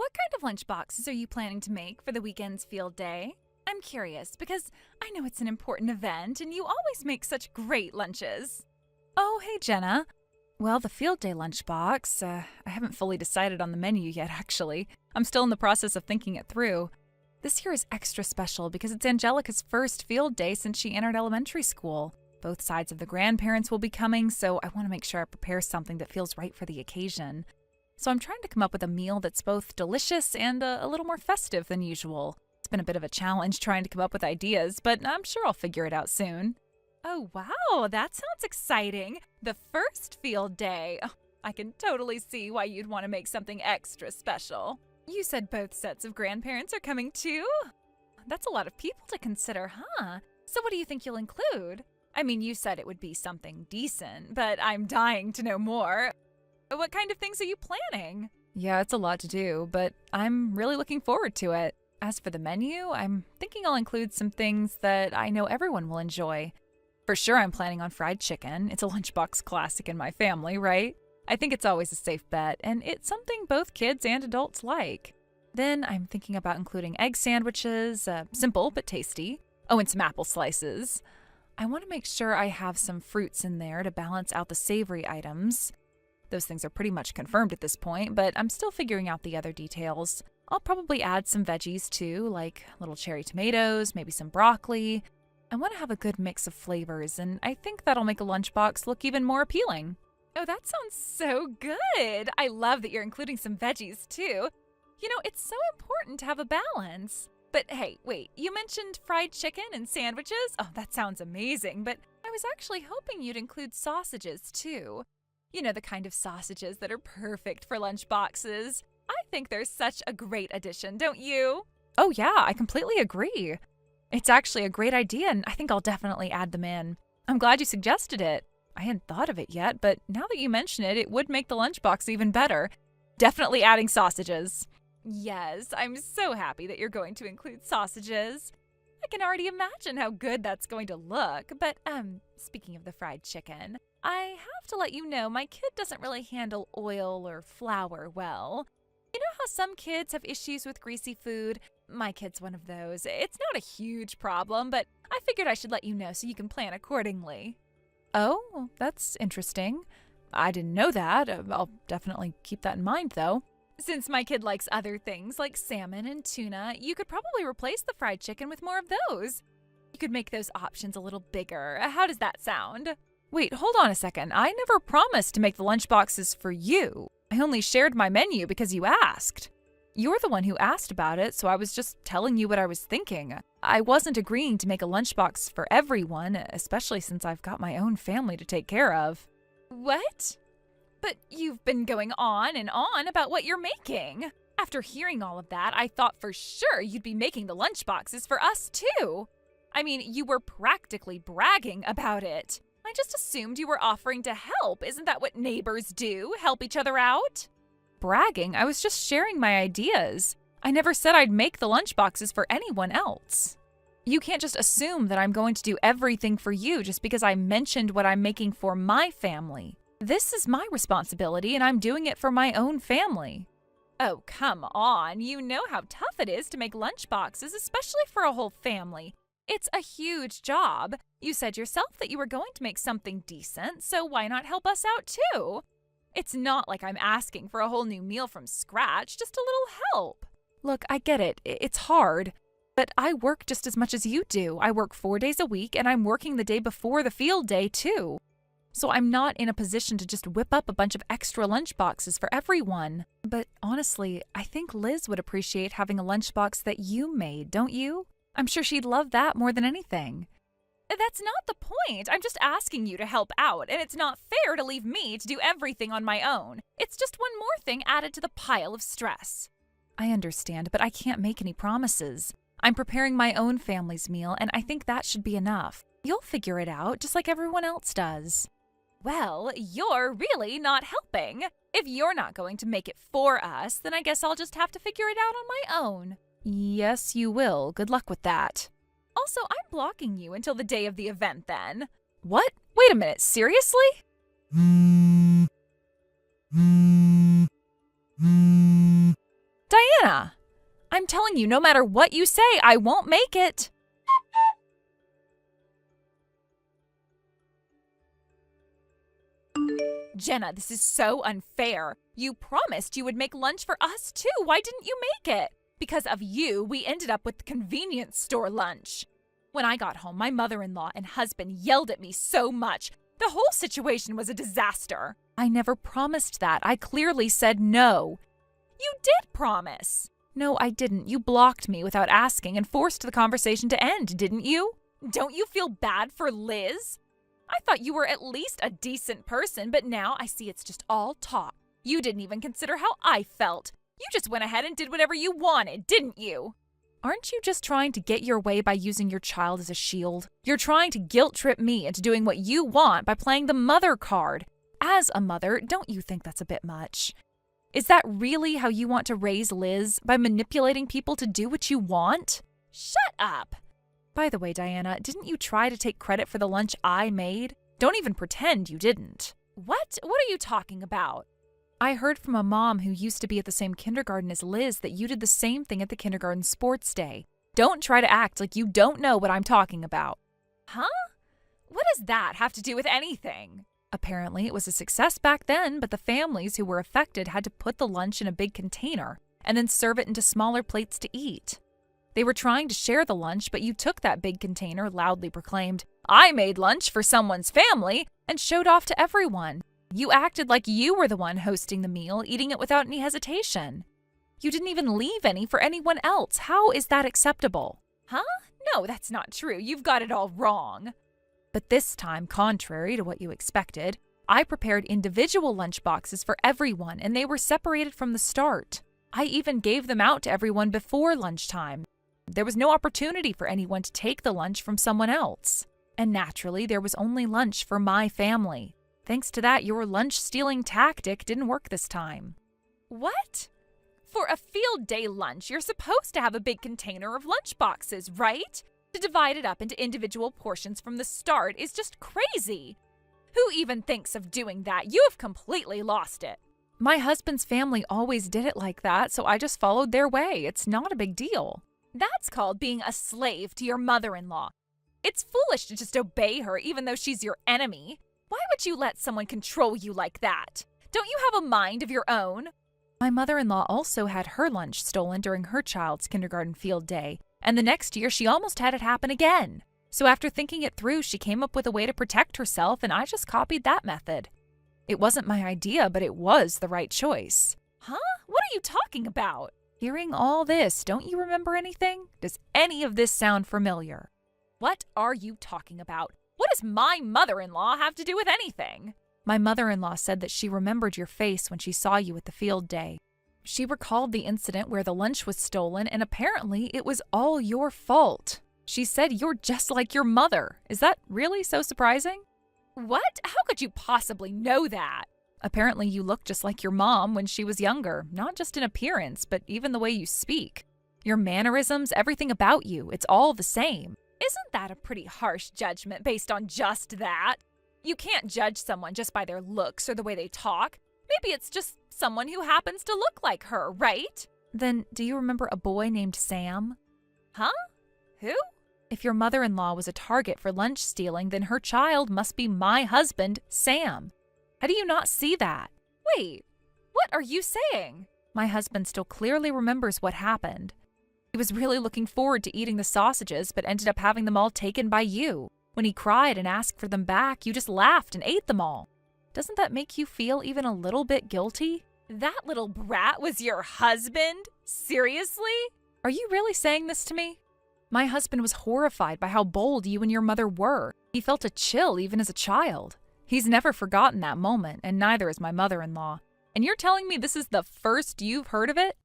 What kind of lunch boxes are you planning to make for the weekend's field day? I'm curious because I know it's an important event and you always make such great lunches. Oh, hey, Jenna. Well, the field day lunchbox, I haven't fully decided on the menu yet, actually. I'm still in the process of thinking it through. This year is extra special because it's Angelica's first field day since she entered elementary school. Both sides of the grandparents will be coming, so I want to make sure I prepare something that feels right for the occasion. So I'm trying to come up with a meal that's both delicious and a little more festive than usual. It's been a bit of a challenge trying to come up with ideas, but I'm sure I'll figure it out soon. Oh, wow, that sounds exciting. The first field day. Oh, I can totally see why you'd want to make something extra special. You said both sets of grandparents are coming too? That's a lot of people to consider, huh? So what do you think you'll include? I mean, you said it would be something decent, but I'm dying to know more. What kind of things are you planning? Yeah, it's a lot to do, but I'm really looking forward to it. As for the menu, I'm thinking I'll include some things that I know everyone will enjoy. For sure, I'm planning on fried chicken. It's a lunchbox classic in my family, right? I think it's always a safe bet, and it's something both kids and adults like. Then I'm thinking about including egg sandwiches, simple but tasty. Oh, and some apple slices. I want to make sure I have some fruits in there to balance out the savory items. Those things are pretty much confirmed at this point, but I'm still figuring out the other details. I'll probably add some veggies too, like little cherry tomatoes, maybe some broccoli. I want to have a good mix of flavors, and I think that'll make a lunchbox look even more appealing. Oh, that sounds so good! I love that you're including some veggies too. You know, it's so important to have a balance. But hey, wait, you mentioned fried chicken and sandwiches? Oh, that sounds amazing, but I was actually hoping you'd include sausages too. You know, the kind of sausages that are perfect for lunchboxes. I think they're such a great addition, don't you? Oh yeah, I completely agree. It's actually a great idea, and I think I'll definitely add them in. I'm glad you suggested it. I hadn't thought of it yet, but now that you mention it, it would make the lunchbox even better. Definitely adding sausages. Yes, I'm so happy that you're going to include sausages. I can already imagine how good that's going to look. But, speaking of the fried chicken, I have to let you know my kid doesn't really handle oil or flour well. You know how some kids have issues with greasy food? My kid's one of those. It's not a huge problem, but I figured I should let you know so you can plan accordingly. Oh, that's interesting. I didn't know that. I'll definitely keep that in mind, though. Since my kid likes other things like salmon and tuna, you could probably replace the fried chicken with more of those. You could make those options a little bigger. How does that sound? Wait, hold on a second. I never promised to make the lunchboxes for you. I only shared my menu because you asked. You're the one who asked about it, so I was just telling you what I was thinking. I wasn't agreeing to make a lunchbox for everyone, especially since I've got my own family to take care of. What? But you've been going on and on about what you're making. After hearing all of that, I thought for sure you'd be making the lunchboxes for us too. I mean, you were practically bragging about it. I just assumed you were offering to help. Isn't that what neighbors do? Help each other out? Bragging? I was just sharing my ideas. I never said I'd make the lunchboxes for anyone else. You can't just assume that I'm going to do everything for you just because I mentioned what I'm making for my family. This is my responsibility, and I'm doing it for my own family. Oh, come on. You know how tough it is to make lunchboxes, especially for a whole family. It's a huge job. You said yourself that you were going to make something decent, so why not help us out too? It's not like I'm asking for a whole new meal from scratch, just a little help. Look, I get it. It's hard. But I work just as much as you do. I work 4 days a week, and I'm working the day before the field day too. So I'm not in a position to just whip up a bunch of extra lunchboxes for everyone. But honestly, I think Liz would appreciate having a lunchbox that you made, don't you? I'm sure she'd love that more than anything. That's not the point. I'm just asking you to help out, and it's not fair to leave me to do everything on my own. It's just one more thing added to the pile of stress. I understand, but I can't make any promises. I'm preparing my own family's meal, and I think that should be enough. You'll figure it out, just like everyone else does. Well, you're really not helping. If you're not going to make it for us, then I guess I'll just have to figure it out on my own. Yes, you will. Good luck with that. Also, I'm blocking you until the day of the event then. What? Wait a minute, seriously? Diane, Jenna, I'm telling you, no matter what you say, I won't make it. Jenna, this is so unfair. You promised you would make lunch for us too. Why didn't you make it? Because of you, we ended up with the convenience store lunch. When I got home, my mother-in-law and husband yelled at me so much. The whole situation was a disaster. I never promised that. I clearly said no. You did promise. No, I didn't. You blocked me without asking and forced the conversation to end, didn't you? Don't you feel bad for Liz? I thought you were at least a decent person, but now I see it's just all talk. You didn't even consider how I felt. You just went ahead and did whatever you wanted, didn't you? Aren't you just trying to get your way by using your child as a shield? You're trying to guilt-trip me into doing what you want by playing the mother card. As a mother, don't you think that's a bit much? Is that really how you want to raise Liz, by manipulating people to do what you want? Shut up! By the way, Diana, didn't you try to take credit for the lunch I made? Don't even pretend you didn't. What? What are you talking about? I heard from a mom who used to be at the same kindergarten as Liz that you did the same thing at the kindergarten sports day. Don't try to act like you don't know what I'm talking about. Huh? What does that have to do with anything? Apparently, it was a success back then, but the families who were affected had to put the lunch in a big container and then serve it into smaller plates to eat. They were trying to share the lunch, but you took that big container, loudly proclaimed, "I made lunch for someone's family," and showed off to everyone. You acted like you were the one hosting the meal, eating it without any hesitation. You didn't even leave any for anyone else. How is that acceptable? Huh? No, that's not true. You've got it all wrong. But this time, contrary to what you expected, I prepared individual lunch boxes for everyone, and they were separated from the start. I even gave them out to everyone before lunchtime. There was no opportunity for anyone to take the lunch from someone else. And naturally, there was only lunch for my family. Thanks to that, your lunch-stealing tactic didn't work this time. What? For a field day lunch, you're supposed to have a big container of lunch boxes, right? To divide it up into individual portions from the start is just crazy. Who even thinks of doing that? You have completely lost it. My husband's family always did it like that, so I just followed their way. It's not a big deal. That's called being a slave to your mother-in-law. It's foolish to just obey her even though she's your enemy. Why would you let someone control you like that? Don't you have a mind of your own? My mother-in-law also had her lunch stolen during her child's kindergarten field day, and the next year she almost had it happen again. So after thinking it through, she came up with a way to protect herself, and I just copied that method. It wasn't my idea, but it was the right choice. Huh? What are you talking about? Hearing all this, don't you remember anything? Does any of this sound familiar? What are you talking about? What does my mother-in-law have to do with anything? My mother-in-law said that she remembered your face when she saw you at the field day. She recalled the incident where the lunch was stolen, and apparently it was all your fault. She said you're just like your mother. Is that really so surprising? What? How could you possibly know that? Apparently you look just like your mom when she was younger, not just in appearance, but even the way you speak. Your mannerisms, everything about you, it's all the same. Isn't that a pretty harsh judgment based on just that? You can't judge someone just by their looks or the way they talk. Maybe it's just someone who happens to look like her, right? Then, do you remember a boy named Sam? Huh? Who? If your mother-in-law was a target for lunch stealing, then her child must be my husband, Sam. How do you not see that? Wait, what are you saying? My husband still clearly remembers what happened. He was really looking forward to eating the sausages, but ended up having them all taken by you. When he cried and asked for them back, you just laughed and ate them all. Doesn't that make you feel even a little bit guilty? That little brat was your husband? Seriously? Are you really saying this to me? My husband was horrified by how bold you and your mother were. He felt a chill even as a child. He's never forgotten that moment, and neither is my mother-in-law. And you're telling me this is the first you've heard of it?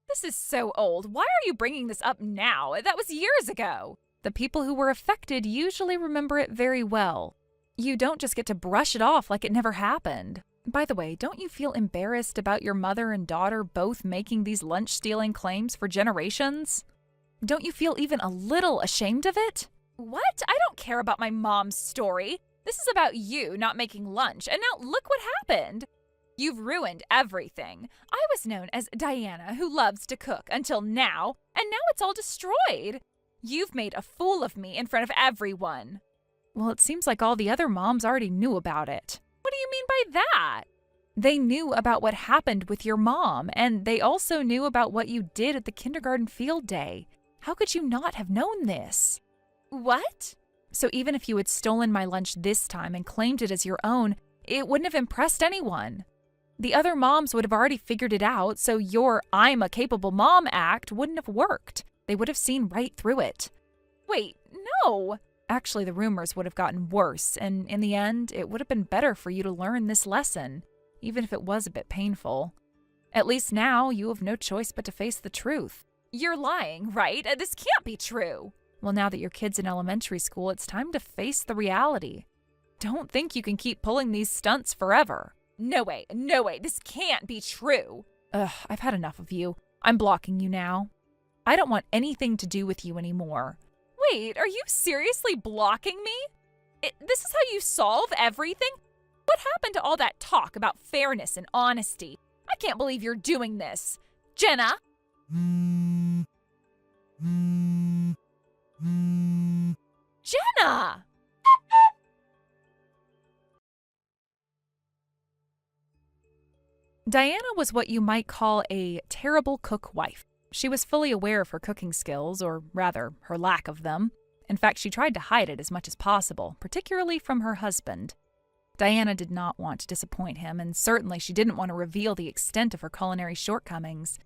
This is so old. Why are you bringing this up now? That was years ago. The people who were affected usually remember it very well. You don't just get to brush it off like it never happened. By the way, don't you feel embarrassed about your mother and daughter both making these lunch-stealing claims for generations? Don't you feel even a little ashamed of it? What? I don't care about my mom's story. This is about you not making lunch, and now look what happened. You've ruined everything. I was known as Diana, who loves to cook, until now, and now it's all destroyed. You've made a fool of me in front of everyone. Well, it seems like all the other moms already knew about it. What do you mean by that? They knew about what happened with your mom, and they also knew about what you did at the kindergarten field day. How could you not have known this? What? So even if you had stolen my lunch this time and claimed it as your own, it wouldn't have impressed anyone. The other moms would have already figured it out, so your "I'm a capable mom" act wouldn't have worked. They would have seen right through it. Wait, no! Actually, the rumors would have gotten worse, and in the end, it would have been better for you to learn this lesson, even if it was a bit painful. At least now, you have no choice but to face the truth. You're lying, right? This can't be true. Well, now that your kid's in elementary school, it's time to face the reality. Don't think you can keep pulling these stunts forever. No way, this can't be true. I've had enough of you. I'm blocking you now. I don't want anything to do with you anymore. Wait, are you seriously blocking me? This is how you solve everything? What happened to all that talk about fairness and honesty? I can't believe you're doing this. Jenna? Jenna! Diana was what you might call a terrible cook wife. She was fully aware of her cooking skills, or rather, her lack of them. In fact, she tried to hide it as much as possible, particularly from her husband. Diana did not want to disappoint him, and certainly she didn't want to reveal the extent of her culinary shortcomings.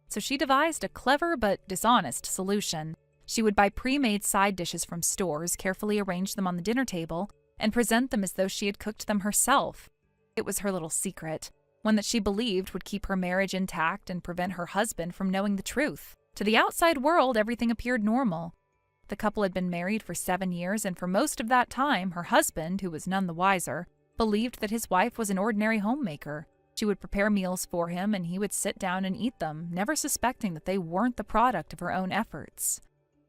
So she devised a clever but dishonest solution. She would buy pre-made side dishes from stores, carefully arrange them on the dinner table, and present them as though she had cooked them herself. It was her little secret, one that she believed would keep her marriage intact and prevent her husband from knowing the truth. To the outside world, everything appeared normal. The couple had been married for 7 years, and for most of that time, her husband, who was none the wiser, believed that his wife was an ordinary homemaker. She would prepare meals for him, and he would sit down and eat them, never suspecting that they weren't the product of her own efforts.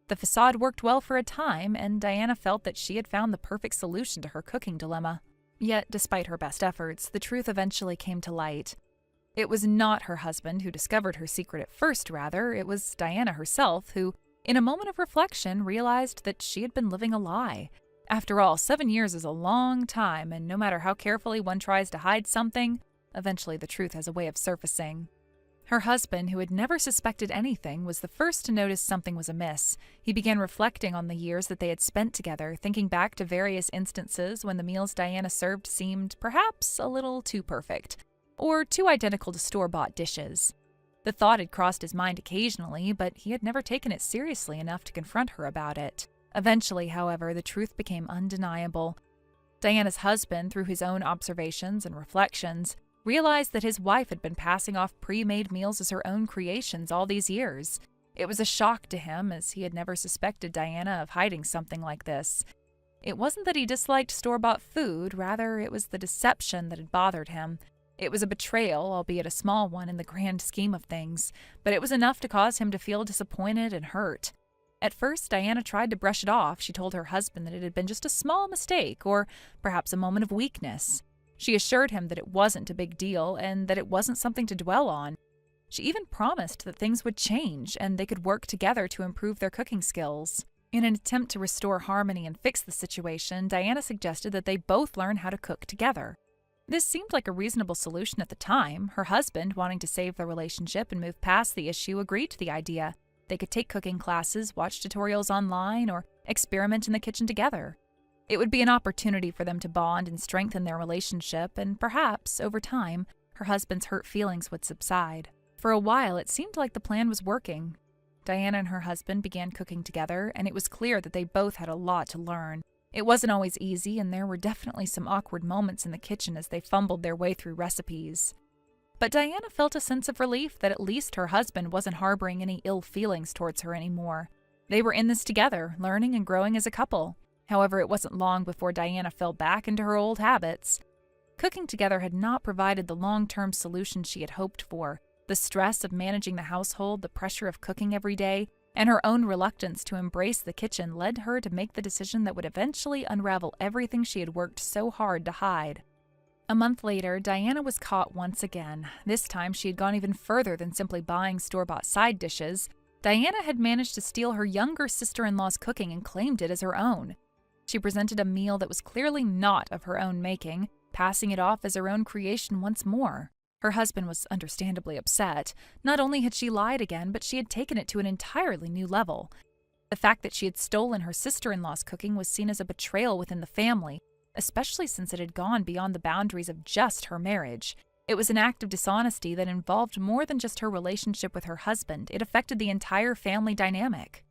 The facade worked well for a time, and Diana felt that she had found the perfect solution to her cooking dilemma. Yet, despite her best efforts, the truth eventually came to light. It was not her husband who discovered her secret at first, rather, it was Diana herself who, in a moment of reflection, realized that she had been living a lie. After all, 7 years is a long time, and no matter how carefully one tries to hide something, eventually the truth has a way of surfacing. Her husband, who had never suspected anything, was the first to notice something was amiss. He began reflecting on the years that they had spent together, thinking back to various instances when the meals Diana served seemed perhaps a little too perfect, or too identical to store-bought dishes. The thought had crossed his mind occasionally, but he had never taken it seriously enough to confront her about it. Eventually, however, the truth became undeniable. Diana's husband, through his own observations and reflections, realized that his wife had been passing off pre-made meals as her own creations all these years. It was a shock to him, as he had never suspected Diana of hiding something like this. It wasn't that he disliked store-bought food, rather it was the deception that had bothered him. It was a betrayal, albeit a small one in the grand scheme of things, but it was enough to cause him to feel disappointed and hurt. At first, Diana tried to brush it off. She told her husband that it had been just a small mistake, or perhaps a moment of weakness. She assured him that it wasn't a big deal and that it wasn't something to dwell on. She even promised that things would change and they could work together to improve their cooking skills. In an attempt to restore harmony and fix the situation, Diana suggested that they both learn how to cook together. This seemed like a reasonable solution at the time. Her husband, wanting to save their relationship and move past the issue, agreed to the idea. They could take cooking classes, watch tutorials online, or experiment in the kitchen together. It would be an opportunity for them to bond and strengthen their relationship, and perhaps, over time, her husband's hurt feelings would subside. For a while, it seemed like the plan was working. Diana and her husband began cooking together, and it was clear that they both had a lot to learn. It wasn't always easy, and there were definitely some awkward moments in the kitchen as they fumbled their way through recipes. But Diana felt a sense of relief that at least her husband wasn't harboring any ill feelings towards her anymore. They were in this together, learning and growing as a couple. However, it wasn't long before Diana fell back into her old habits. Cooking together had not provided the long-term solution she had hoped for. The stress of managing the household, the pressure of cooking every day, and her own reluctance to embrace the kitchen led her to make the decision that would eventually unravel everything she had worked so hard to hide. A month later, Diana was caught once again. This time, she had gone even further than simply buying store-bought side dishes. Diana had managed to steal her younger sister-in-law's cooking and claimed it as her own. She presented a meal that was clearly not of her own making, passing it off as her own creation once more. Her husband was understandably upset. Not only had she lied again, but she had taken it to an entirely new level. The fact that she had stolen her sister-in-law's cooking was seen as a betrayal within the family, especially since it had gone beyond the boundaries of just her marriage. It was an act of dishonesty that involved more than just her relationship with her husband. It affected the entire family dynamic.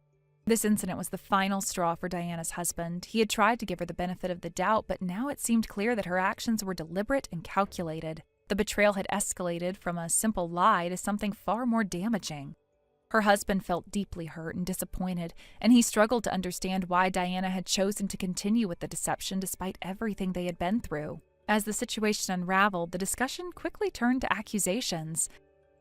This incident was the final straw for Diana's husband. He had tried to give her the benefit of the doubt, but now it seemed clear that her actions were deliberate and calculated. The betrayal had escalated from a simple lie to something far more damaging. Her husband felt deeply hurt and disappointed, and he struggled to understand why Diana had chosen to continue with the deception despite everything they had been through. As the situation unraveled, the discussion quickly turned to accusations.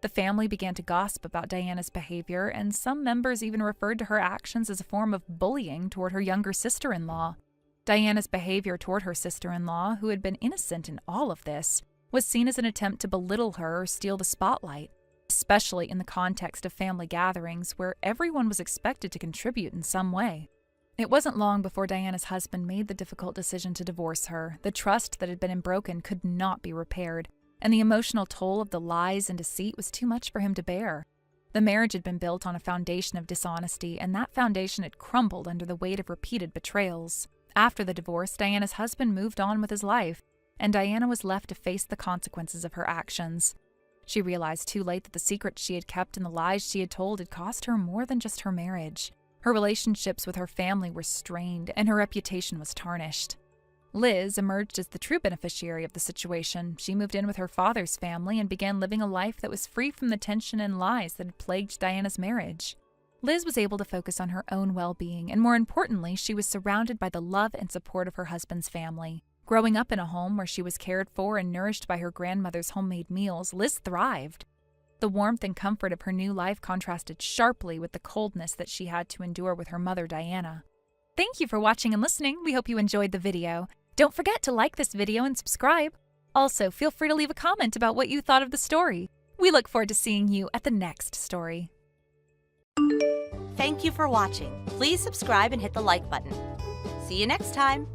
The family began to gossip about Diana's behavior, and some members even referred to her actions as a form of bullying toward her younger sister-in-law. Diana's behavior toward her sister-in-law, who had been innocent in all of this, was seen as an attempt to belittle her or steal the spotlight, especially in the context of family gatherings where everyone was expected to contribute in some way. It wasn't long before Diana's husband made the difficult decision to divorce her. The trust that had been broken could not be repaired, and the emotional toll of the lies and deceit was too much for him to bear. The marriage had been built on a foundation of dishonesty, and that foundation had crumbled under the weight of repeated betrayals. After the divorce, Diana's husband moved on with his life, and Diana was left to face the consequences of her actions. She realized too late that the secrets she had kept and the lies she had told had cost her more than just her marriage. Her relationships with her family were strained, and her reputation was tarnished. Liz emerged as the true beneficiary of the situation. She moved in with her father's family and began living a life that was free from the tension and lies that had plagued Diana's marriage. Liz was able to focus on her own well-being, and more importantly, she was surrounded by the love and support of her husband's family. Growing up in a home where she was cared for and nourished by her grandmother's homemade meals, Liz thrived. The warmth and comfort of her new life contrasted sharply with the coldness that she had to endure with her mother, Diana. Thank you for watching and listening. We hope you enjoyed the video. Don't forget to like this video and subscribe. Also, feel free to leave a comment about what you thought of the story. We look forward to seeing you at the next story. Thank you for watching. Please subscribe and hit the like button. See you next time.